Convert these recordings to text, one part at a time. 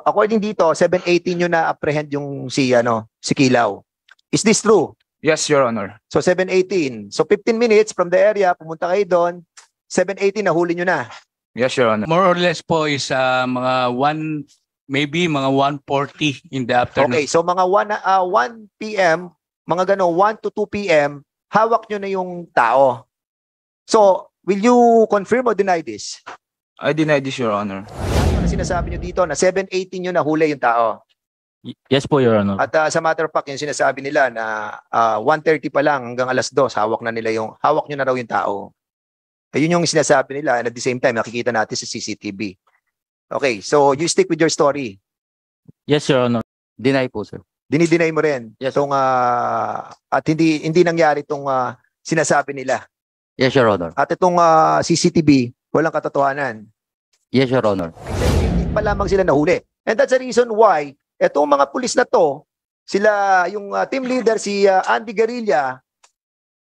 according dito, 7:18 nyo na-apprehend yung si Kilaw. Is this true? Yes, Your Honor. So 7:18. So 15 minutes from the area, pumunta kayo doon. 7:18 nahuli nyo na. Yes, Your Honor. More or less po is mga maybe mga 1:40 in the afternoon. Okay, so mga 1 p.m., mga gano 1 to 2 p.m., hawak nyo na yung tao. So, will you confirm or deny this? I deny this, Your Honor. Ano sinasabi nyo dito na 7:18 nyo nahuli yung tao? Yes po, Your Honor. At sa matter of fact, yung sinasabi nila na 1:30 pa lang hanggang 2:00, hawak nyo na raw yung tao. Ayun yung sinasabi nila and at the same time, nakikita natin sa CCTV. Okay, so you stick with your story. Yes, Your Honor. Deny po, sir. Dinideny mo rin. Yes. At hindi nangyari itong sinasabi nila. Yes, Your Honor. At itong CCTV, walang katotohanan. Yes, Your Honor. Hindi pa lamang sila nahuli. And that's the reason why itong mga pulis na to, sila, yung team leader, si Andy Garilla,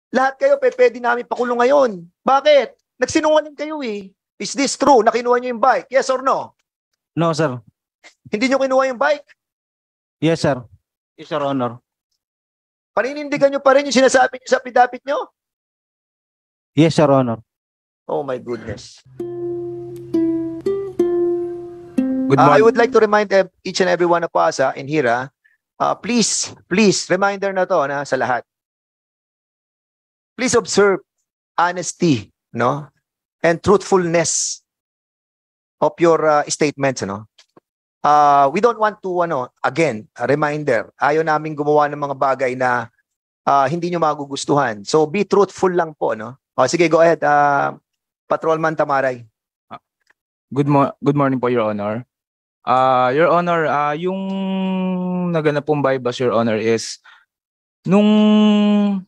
lahat kayo pwede namin pakulong ngayon. Bakit? Nagsinungaling kayo eh. Is this true? Nakinuha nyo yung bike? Yes or no? No, sir. Hindi nyo kinuha yung bike? Yes, sir. Yes, Your Honor. Paninindigan nyo pa rin yung sinasabi nyo sa pidapit nyo? Yes, Your Honor. Oh my goodness. Good I morning. would like to remind each and every one of us in here, please, reminder na to sa lahat. Please observe honesty, no? And truthfulness of your statements, no? We don't want to, again, a reminder, ayaw namin gumawa ng mga bagay na hindi nyo magugustuhan. So be truthful lang po, no? Sige, go ahead, Patrolman Tamaray. Good morning po, Your Honor. Your Honor, yung naganap pong bypass, Your Honor, is nung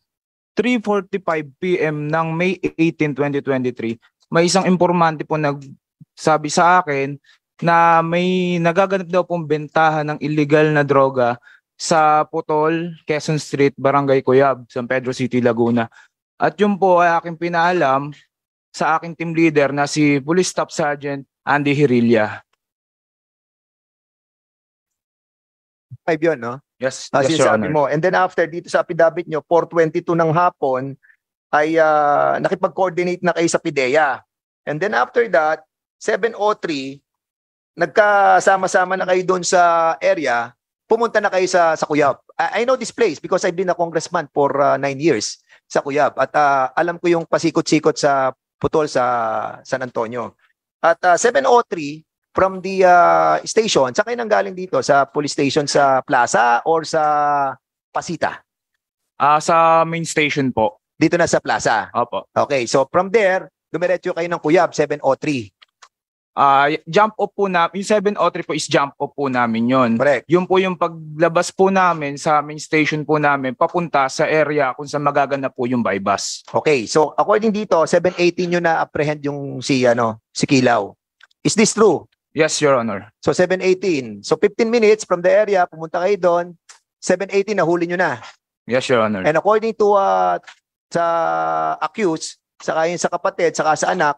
3:45 p.m. ng May 18, 2023, may isang impormante po nagsabi sa akin na may nagaganap daw pong bentahan ng illegal na droga sa Putol, Quezon Street, Barangay Cuyab, San Pedro City, Laguna. At yun po ay aking pinaalam sa aking team leader na si Police Staff Sergeant Andy Hirilla. 5 yun, no? Yes, yes, Your Sinasabi Honor. mo. And then after, dito sa affidavit nyo, 4:22 ng hapon, ay nakipag-coordinate na kayo sa PIDEA. And then after that, 7:03, nagkasama-sama na kayo doon sa area, pumunta na kayo sa Cuyab. I know this place because I've been a congressman for 9 years sa Cuyab. At alam ko yung pasikot-sikot sa Putol sa San Antonio. At 7:03, from the station, saan kayo nanggaling dito? Sa police station sa Plaza or sa Pasita? Sa main station po. Dito na sa Plaza. Opo. Okay, so from there, dumiretso kayo ng Cuyab, 7:03. Jump off po namin, yung 7:03 po is jump off po namin yun. Correct. Yun po yung paglabas po namin sa main station po namin, papunta sa area kung saan magaganap po yung bypass. Okay, so according dito, 7:18 nyo na-apprehend yung si Kilaw. Is this true? Yes, Your Honor. So 7:18. So 15 minutes from the area, pumunta kayo doon, 7:18 nahuli nyo na. Yes, Your Honor. And according to sa accused, saka yun sa kapatid, saka sa anak,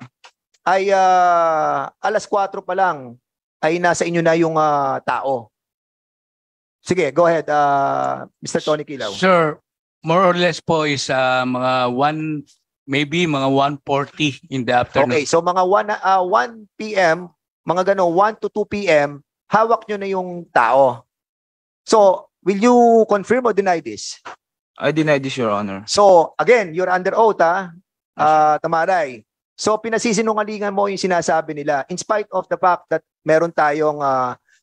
ay 4:00 pa lang ay nasa inyo na yung tao. Sige, go ahead, Mr. Tony Kilaw. Sir, more or less po is mga maybe mga 1:40 in the afternoon. Okay, so mga 1 p.m., mga 1 to 2 p.m., hawak nyo na yung tao. So, will you confirm or deny this? I deny this, Your Honor. So, again, you're under oath, Tamaray. So, pinasisinungalingan mo yung sinasabi nila in spite of the fact that meron tayong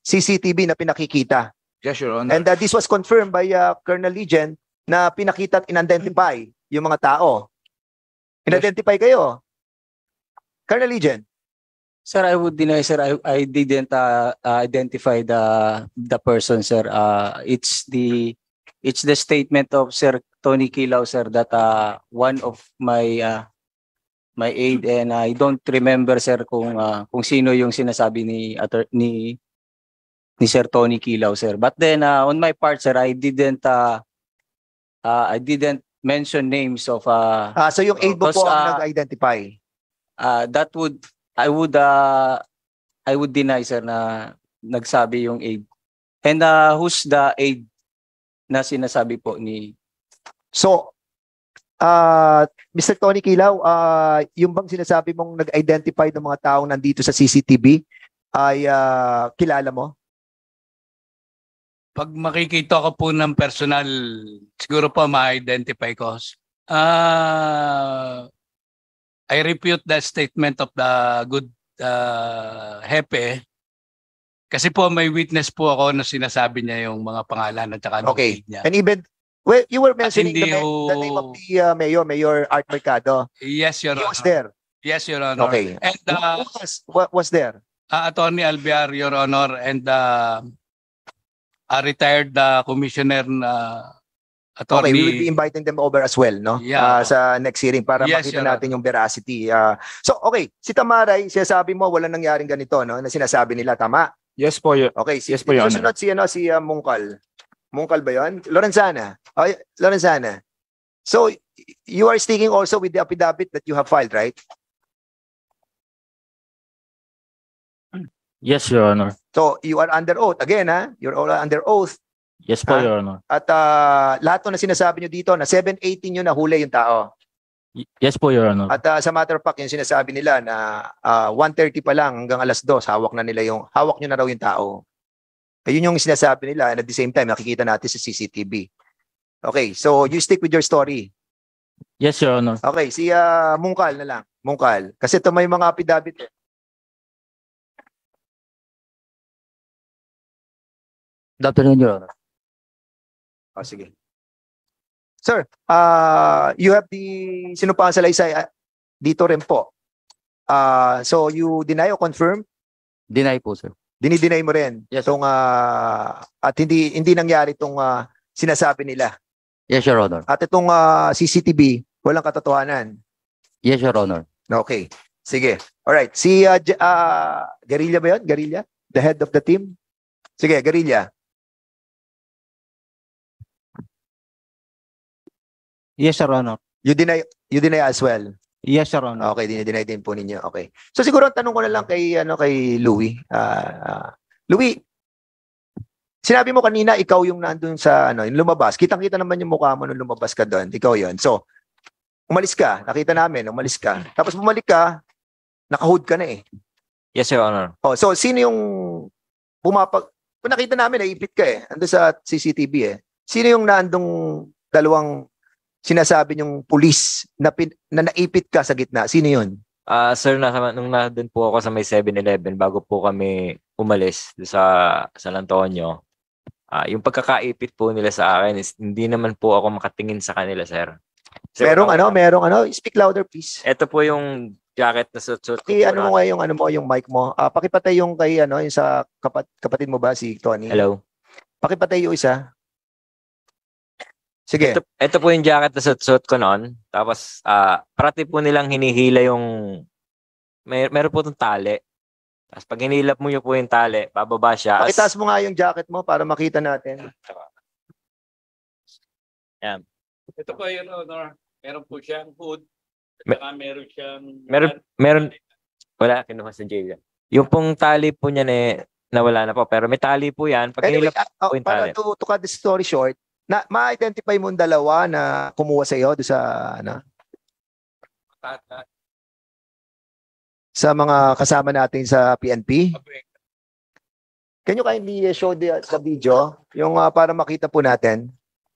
CCTV na pinakikita. Yes, Your Honor. And this was confirmed by Colonel Legend na pinakita at in-identify yung mga tao. In-identify kayo. Colonel Legend. Sir, I would deny, sir. I didn't identify the person, sir. It's the statement of Sir Tony Kilaw, sir, that one of my aide, and I don't remember, sir, kung sino yung sinasabi ni Sir Tony Kilaw, sir. But then on my part, sir, I didn't mention names of So yung aide mo po ang nag-identify. I would deny, sir, na nagsabi yung aide. And who's the aide na sinasabi po ni... So, Mr. Tony Kilaw, yung bang sinasabi mong nag-identify ng mga taong nandito sa CCTV ay kilala mo? Pag makikita ko po ng personal, siguro po ma-identify ko. I refute the statement of the good Hepe. Kasi po may witness po ako na sinasabi niya yung mga pangalan at saka Okay. niya. And even, well, you were mentioning hindi the name of the Mayor Art Mercado. Yes, Your He Honor. was there. Yes, Your Honor. Okay. And What was there? Attorney Alvear, Your Honor, and a retired commissioner na Okay, attorney. we will be inviting them over as well, no? Yeah. Sa next hearing para Yes, makita Your natin yung veracity. So, okay, si Tamaray, sinasabi mo wala nangyaring ganito, no? Na sinasabi nila, tama? Yes po, Okay, Yes po, Your Honor. susunod si Mungkal. Mungkal ba 'yon? Lorenzana. Okay, Lorenzana. So, you are sticking also with the affidavit that you have filed, right? Yes, Your Honor. So, you are under oath. Again, ha? You're all under oath. Yes po, Ah. Your Honor. At lahat ng sinasabi nyo dito na 7:18 yun nahuli yung tao. Yes po, Your Honor. At sa matter of fact, yung sinasabi nila na 1:30 pa lang hanggang 2:00, hawak nyo na raw yung tao. Ayun yung sinasabi nila and at the same time, nakikita natin sa CCTV. Okay, so you stick with your story. Yes, Your Honor. Okay, si Mungkal na lang. Mungkal. Kasi ito may mga affidavit. Good afternoon, Your Honor. Oh, sige. Sir, you have the sinumpahang salaysay dito rin po. So you deny or confirm? Deny po, sir. Dinideny mo rin Yes, itong at hindi nangyari itong sinasabi nila. Yes, Your Honor. At itong CCTV, walang katotohanan. Yes, Your Honor. Okay. Sige. Alright. Si Guerrilla ba yun? Guerrilla? The head of the team? Sige, Guerrilla. Yes, Your Honor. You deny as well. Yes, Your Honor. Okay, dinideny din po ninyo. Okay. So siguro ang tanong ko na lang kay Louie. Louie, sinabi mo kanina ikaw yung nandun sa yung lumabas. Kitang-kita naman yung mukha mo nung lumabas ka doon. Ikaw 'yon. So umalis ka, nakita namin, umalis ka. Tapos bumalik ka, naka-hood ka na eh. Yes, Your Honor. Oh, so sino yung kung nakita namin naipit ka eh. Ando sa CCTV eh. Sino yung nandong dalawang sinasabi niyong pulis na naipit ka sa gitna? Sino yun? Sir, nung nandun po ako sa may 7-Eleven bago po kami umalis sa San Antonio, yung pagkakaipit po nila sa akin is hindi naman po ako makatingin sa kanila, sir. Merong speak louder please. Ito po yung jacket na suit ko. Ano mo nga yung mic mo? Pakipatay yung kay yung sa kapatid mo ba si Tony? Hello. Pakipatay yung isa. Sige. Ito po yung jacket na suit ko noon. Tapos, parati po nilang hinihila yung meron po itong tali. Tapos pag hinilap mo po yung tali, bababa siya. Pakitaas mo nga yung jacket mo para makita natin. Yan. Ito po yun, Honor. Meron po siyang hood. At saka meron siyang... Meron, wala, kinuha sa jail. Yung pong tali po niya nawala na po. Pero may tali po yan. Pag Anyway, hinilap po yung para tali. to cut the story short, ma-identify mo yung dalawa na kumuha sa iyo sa sa mga kasama natin sa PNP. Can you kindly show the video yung para makita po natin?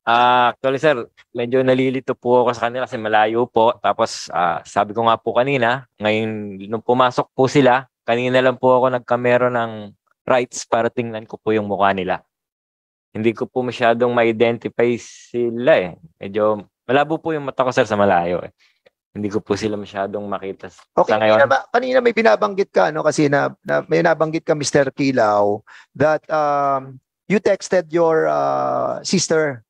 Actually, sir, medyo nalilito po ako sa kanila kasi malayo po. Tapos, sabi ko nga po kanina, ngayon, nung pumasok po sila, kanina lang po ako nagkamero ng rights para tingnan ko po yung mukha nila. Hindi ko po masyadong ma-identify sila eh. Medyo malabo po yung mata ko, sir, sa malayo eh. Hindi ko po sila masyadong makita Okay, sa ngayon. kanina may binabanggit ka kasi may nabanggit ka Mr. Kilaw that you texted your sister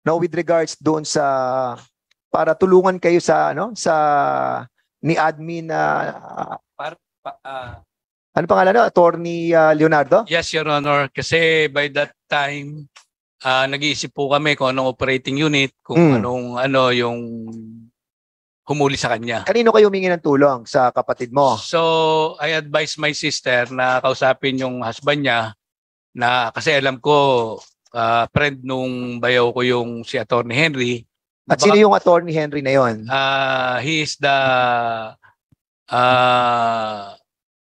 with regards doon sa para tulungan kayo sa sa ni admin ano pangalan Attorney Leonardo? Yes, Your Honor. Kasi by that time, nag-iisip po kami kung anong operating unit, kung anong yung humuli sa kanya. Kanino kayo humingi ng tulong? Sa kapatid mo? So, I advised my sister na kausapin yung husband niya na kasi alam ko friend nung bayaw ko yung si Attorney Henry. At sino yung Attorney Henry na yon? He is the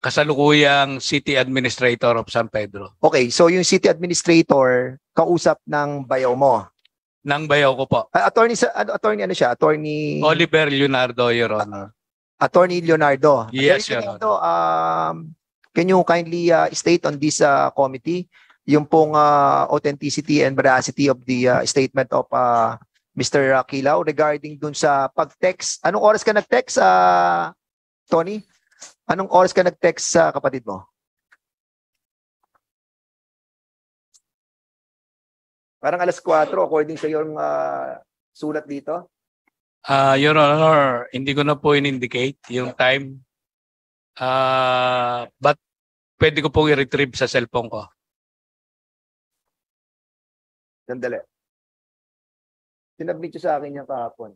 kasalukuyang city administrator of San Pedro. Okay, so yung city administrator, kausap ng bayaw mo. Nang bayaw ko po. Attorney ano siya? Attorney Oliver Leonardo, Your Honor. Attorney Leonardo. Yes, Attorney Your Leonardo, can you kindly state on this committee yung pong authenticity and veracity of the statement of Mr. Kilaw regarding dun sa pag-text? Anong oras ka nag-text, Tony? Anong oras ka nag-text sa kapatid mo? Parang alas 4 according sa yung sulat dito. Your Honor, hindi ko na po in-indicate yung time. But pwede ko pong i-retrieve sa cellphone ko. Sandali. Sinabit nyo sa akin yung kahapon.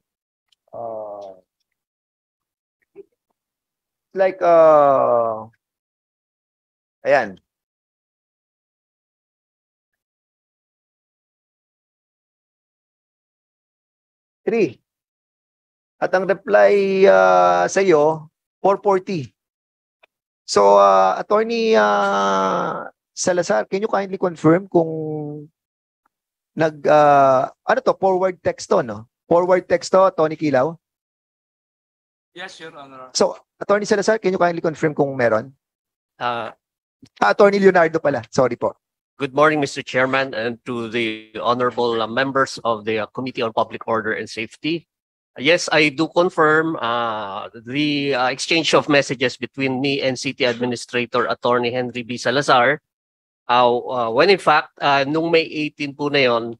Like, ayan. Three. At ang reply sa iyo, 4:40. So, Attorney Salazar, can you kindly confirm kung ano to, forward text to, no? Forward text to, Tony Kilaw? Yes, Your Honor. So, Attorney Salazar, can you kindly confirm kung meron? Uh, Attorney Leonardo pala. Sorry po. Good morning, Mr. Chairman, and to the honorable members of the Committee on Public Order and Safety. Yes, I do confirm the exchange of messages between me and City Administrator Attorney Henry B. Salazar. When in fact, nung May 18 po na yun,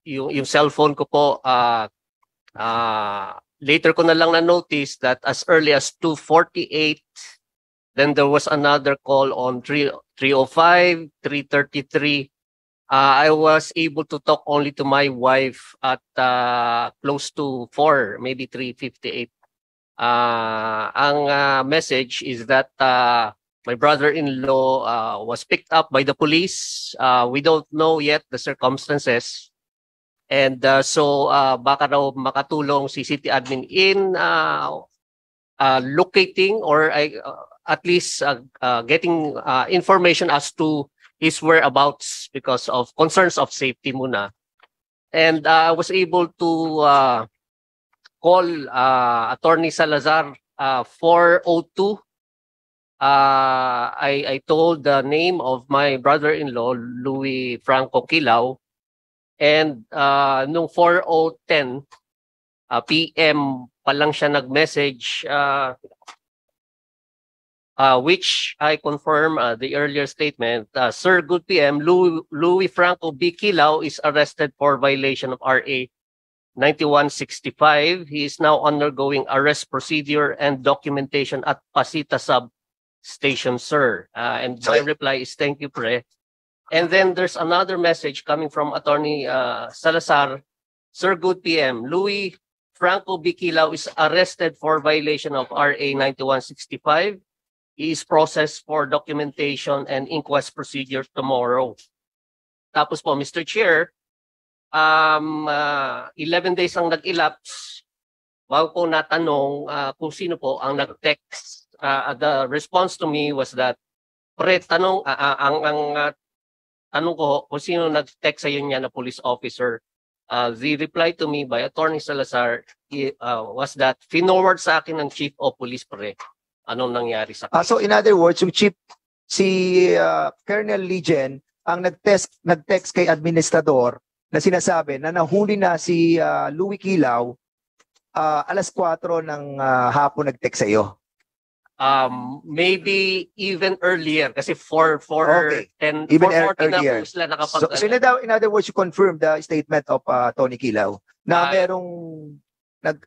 yung cellphone ko po, later ko na lang na-notice that as early as 2:48, then there was another call on 3:05, 3:33. I was able to talk only to my wife at close to 4, maybe 3:58. Ang message is that my brother-in-law was picked up by the police. We don't know yet the circumstances. And so baka raw makatulong si City Admin in locating or at least getting information as to his whereabouts because of concerns of safety muna. And I was able to call Attorney Salazar 4:02. I told the name of my brother-in-law, Louis Franco Kilaw. And nung 4:10 PM pa lang siya nag-message, which I confirm the earlier statement. Sir, good PM, Louis Franco B. Kilaw is arrested for violation of RA 9165. He is now undergoing arrest procedure and documentation at Pasita Substation, sir. And my reply is thank you, Pre. And then there's another message coming from Attorney Salazar. Sir, good PM, Louis Franco B. Kilaw is arrested for violation of RA 9165. He is processed for documentation and inquest procedure tomorrow. Tapos po, Mr. Chair, 11 days ang nag-elapse bago ko natanong kung sino po ang nag-text. The response to me was that, Pre, tanong ko kung sino nag-text sa niya na police officer. The reply to me by Attorney Salazar was that finorward sa akin ng Chief of Police, Pre. Anong nangyari sa case? So in other words, yung chief, si Colonel Legion, ang nag-text kay administrador na sinasabi na nahuli na si Louis Kilaw alas 4 ng hapon nag-text sa iyo. Maybe even earlier kasi 4:10 Even 4:40 na earlier. po sila nakapag So in other words, you confirm the statement of Tony Kilaw na merong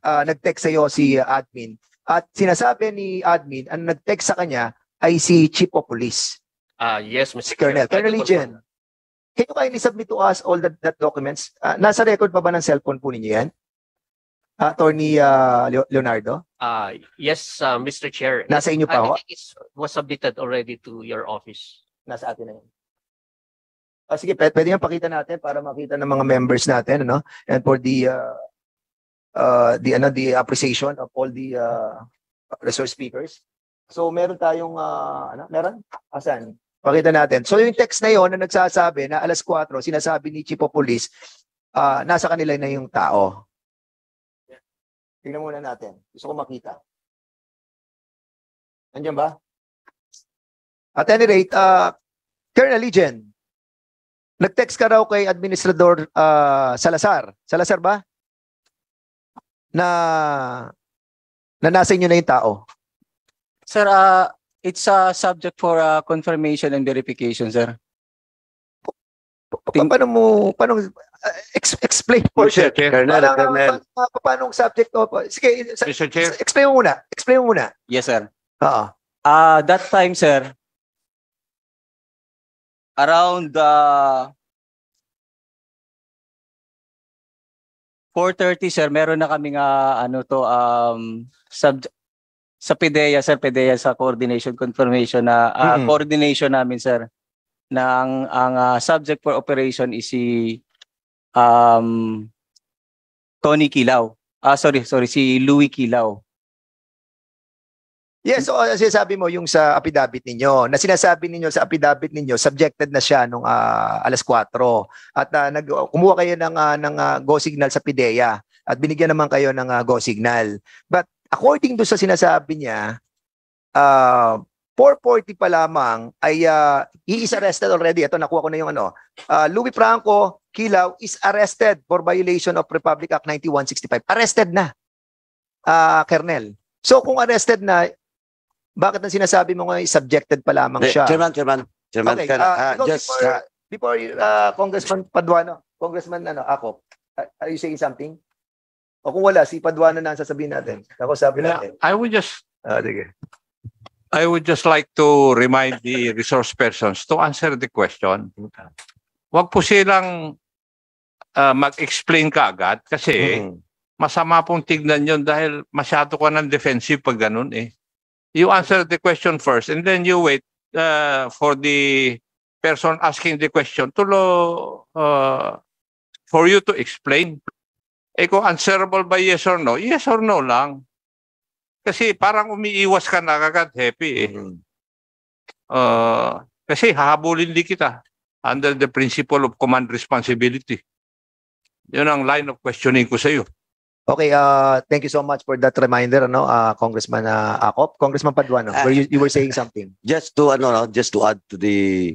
nag-text sa iyo si admin. At sinasabi ni admin, ang nag-text sa kanya ay si Chief of Police. Yes, Mr. Si Colonel. Colonel Legion, can you kindly submit to us all that documents? Nasa record pa ba ng cellphone po ninyo yan? Attorney Leonardo? Yes, Mr. Chair. Nasa inyo pa ho? I think it was submitted already to your office. Nasa atin na yun. Sige, pwede yung pakita natin para makita ng mga members natin, ano? And for the appreciation of all the resource speakers. So meron tayong meron? Asan? Pakita natin. So yung text na yon na nagsasabi na alas 4, sinasabi ni Chief of Police, nasa kanila na yung tao. Tingnan muna natin. Gusto ko makita. Nandiyan ba? At any rate, Colonel Legion, nag-text ka raw kay Administrador Salazar. Salazar ba? Na nasa inyo na yung tao. Sir, it's a subject for confirmation and verification, sir. Paano explain po, Mr. Chair. Colonel. Paano subject to? Sige, Mr. Chair. explain mo muna. Explain mo muna. Yes, sir. Oo. That time, sir, around 4:30, sir, meron na kaming sa PDEA, sir, PDEA sa coordination confirmation na coordination namin, sir, na ang subject for operation is si Tony Kilaw. Si Louis Kilaw. Yes, so sinasabi mo yung sa affidavit ninyo, na sinasabi ninyo sa affidavit ninyo, subjected na siya nung alas 4 at kumuha kayo ng go signal sa PDEA at binigyan naman kayo ng go signal. But according to sa sinasabi niya, 4:40 pa lamang ay he is arrested already. Ito, nakuha ko na yung Louis Franco Kilaw is arrested for violation of Republic Act 9165. Arrested na, Colonel. So kung arrested na, bakit ang sinasabi mo nga subjected pa lamang siya? Chairman, Okay, before Congressman Paduano, Congressman Akop, are you saying something? O kung wala, si Paduano na ang sasabihin natin. Ako sabi natin. I would just Sige. I would just like to remind the resource persons to answer the question. Huwag po silang mag-explain kaagad kasi masama pong tignan yun dahil masyado ka ng defensive pag ganun eh. You answer the question first and then you wait for the person asking the question for you to explain. Eh kung answerable by yes or no lang. Kasi parang umiiwas ka na agad, happy eh. Kasi hahabulin din kita under the principle of command responsibility. Yun ang line of questioning ko sa iyo. Okay, thank you so much for that reminder, Congressman Akop. Congressman Paduano, you were saying something. Just to add to the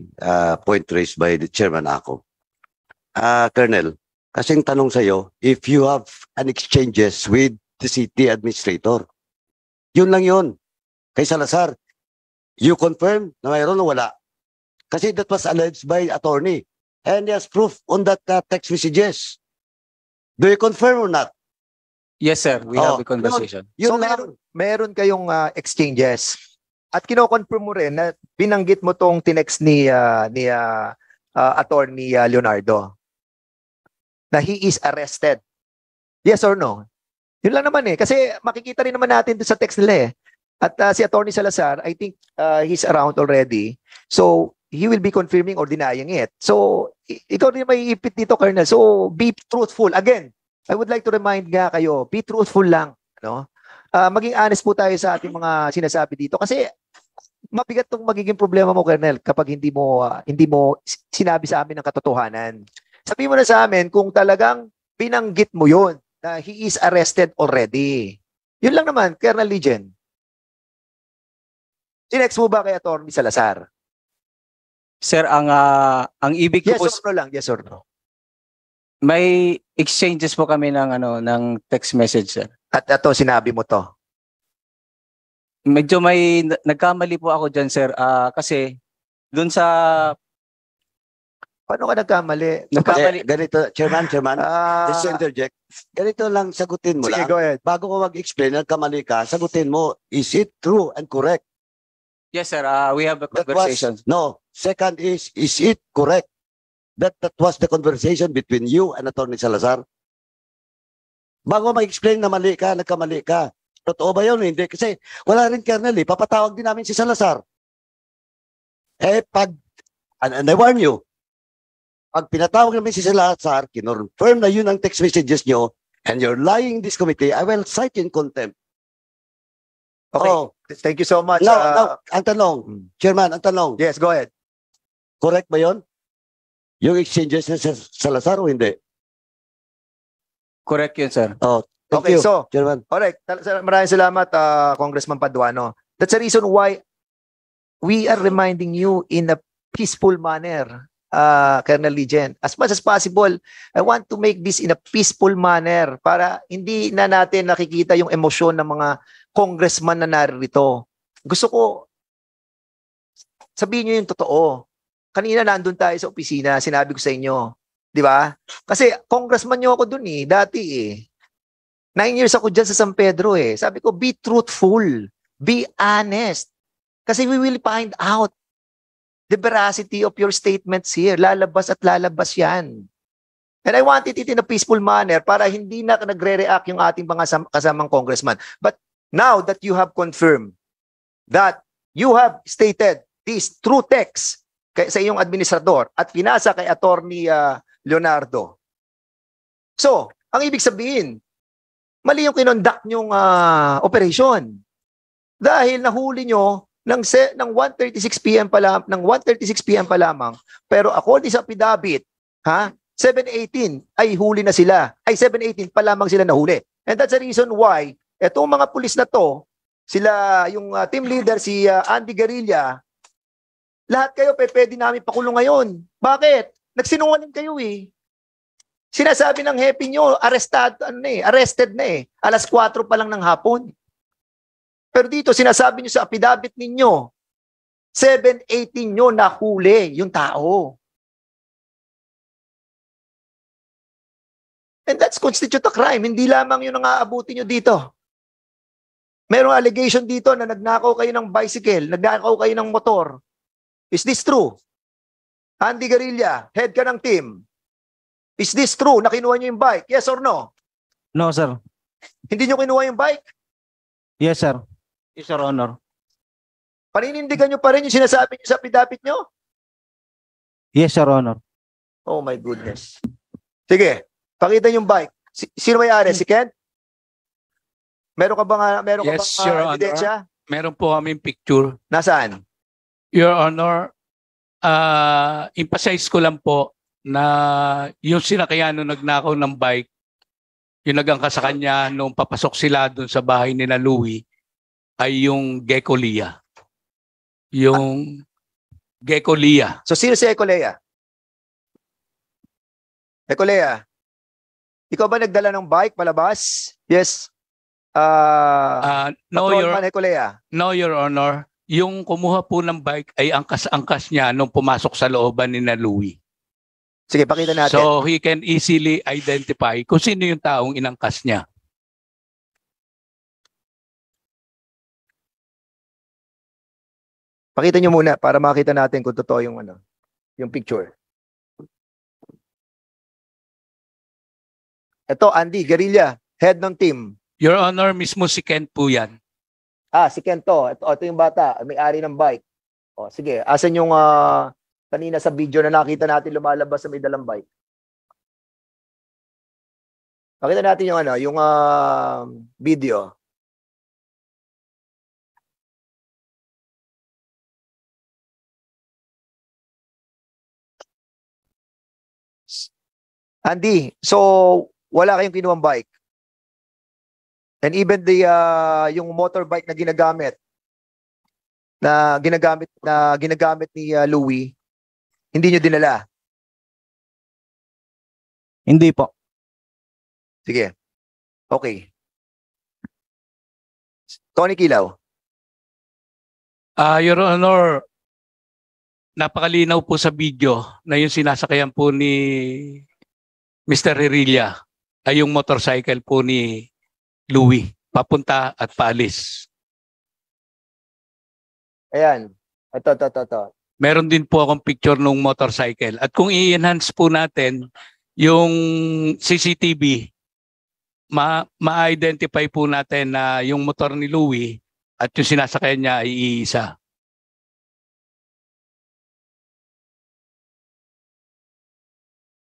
point raised by the Chairman Akop. Colonel, kasing tanong sa iyo, if you have an exchanges with the city administrator, yun lang yun. Kay Salazar, you confirm na mayroon o wala? Kasi that was alleged by attorney. And he has proof on that text messages. Do you confirm or not? Yes, sir. We have a conversation. So meron kayong exchanges. At kino-confirm mo rin na binanggit mo tong tinext ni attorney Leonardo na he is arrested. Yes or no? Yun lang naman eh. Kasi makikita rin naman natin sa text nila eh. At si Attorney Salazar, I think he's around already. So, he will be confirming or denying it. So, ikaw rin may ipit dito, Colonel. So, be truthful. Again, I would like to remind nga kayo, be truthful lang. No? Maging honest po tayo sa ating mga sinasabi dito. Kasi, mabigat tong magiging problema mo, Colonel, kapag hindi mo sinabi sa amin ng katotohanan. Sabihin mo na sa amin kung talagang binanggit mo yun, na he is arrested already. Yun lang naman, Colonel Legion. Sinext mo ba kay Attorney Salazar? Sir, ang ibig ko yes po, or no lang, yes or no. may exchanges po kami ng text message, sir. At ito, sinabi mo to. Medyo may nagkamali po ako dyan, sir. Kasi dun sa... Paano ka nagkamali? Ganito, Chairman, just to interject. Ganito lang, sagutin mo Sige, lang. go ahead. Bago ko mag-explain, nagkamali ka, sagutin mo, is it true and correct? Yes, sir. We have a conversation. Second is it correct that was the conversation between you and Attorney Salazar? Bago mag-explain na mali ka, nagkamali ka. Totoo ba yun? Hindi. Kasi wala rin, Colonel, papatawag din namin si Salazar. And I warn you, pag pinatawag namin si Salazar, kinonfirm na yun ang text messages nyo, and you're lying in this committee, I will cite you in contempt. Okay. Oh, Thank you so much. now, ang tanong, Chairman, ang tanong, Yes, go ahead. correct ba yun? Yung exchanges na sa Salazar o hindi? Correct yun, sir. Oh, thank Okay, you, so, Chairman. alright. Maraming salamat, Congressman Paduano. That's the reason why we are reminding you in a peaceful manner, Colonel Ligen. As much as possible, I want to make this in a peaceful manner para hindi na natin nakikita yung emosyon ng mga congressman na narito. Gusto ko sabihin nyo yung totoo. Kanina nandun tayo sa opisina, sinabi ko sa inyo. Di ba? Kasi congressman nyo ako dun dati 9 years ako dyan sa San Pedro Sabi ko, be truthful. Be honest. Kasi we will find out the veracity of your statements here. Lalabas at lalabas yan. And I want it in a peaceful manner para hindi na nagre-react yung ating mga kasamang congressman. But now that you have confirmed that you have stated this true text sa iyong administrador at pinasa kay Attorney Leonardo. So, ang ibig sabihin, mali yung kinonduct nyong operation. Dahil nahuli nyo ng 1:36 PM pa lamang, pero according sa affidavit, 7:18 ay huli na sila. Ay 7:18 pa lamang sila nahuli. And that's the reason why etong mga pulis na to, sila yung team leader si Andy Guerrilla, lahat kayo pwede namin pakulong ngayon. Bakit? Nagsinungaling kayo Sinasabi ng happy nyo, arrested na 4:00 pa lang ng hapon. Pero dito, sinasabi nyo sa affidavit ninyo, 7:18 nyo nahuli yung tao. And that's constitute a crime. Hindi lamang yun ang aabutin nyo dito. Merong allegation dito na nagnakaw kayo ng bicycle, nagnakaw kayo ng motor. Is this true? Andy Guerrilla, head ka ng team. Is this true na kinuha nyo yung bike? Yes or no? No, sir. Hindi nyo kinuha yung bike? Yes, sir. Yes, Your Honor. Paninindigan nyo pa rin yung sinasabi nyo sa affidavit nyo? Yes, Your Honor. Oh my goodness. Sige, pakita yung bike. Sino may-ari? Si Kent? Meron ka bang Yes, Your Honor. ebidensya? Meron po kaming picture. Nasaan? Your Honor, emphasize ko lang po na yung sinakyan nung nagnakaw ng bike, yung nagangka sa kanya nung papasok sila doon sa bahay ni na Louie, ay yung Gecko Lia. Yung Gecko Lia. So sino si Ecolea? Ecolea, ikaw ba nagdala ng bike palabas? Yes. No, Patrolman Ecolea. No, Your Honor. Yung kumuha po ng bike ay angkas-angkas niya nung pumasok sa looban ni na Louie. Sige, pakita natin. So he can easily identify kung sino yung taong inangkas niya. Pakita nyo muna para makita natin kung totoo yung yung picture. Ito, Andy Guerrilla, head ng team. Your Honor, mismo si Kent po yan. Si Kento. Ito yung bata, may-ari ng bike. Sige, asan yung kanina sa video na nakita natin lumalabas sa may dalang bike? Pakita natin yung yung video. Andy, so wala kayong kinuwang bike. And even yung motorbike na ginagamit ni Louie, hindi nyo dinala. Hindi po. Sige. Okay. Tony Kilaw. Your Honor, napakalinaw po sa video na yung sinasakayan po ni Mr. Guerrilla ay yung motorcycle po ni Louie, papunta at paalis. Ayan. Ito. Meron din po akong picture ng motorcycle. At kung i-enhance po natin yung CCTV ma-identify po natin na yung motor ni Louie at yung sinasakyan niya ay iisa.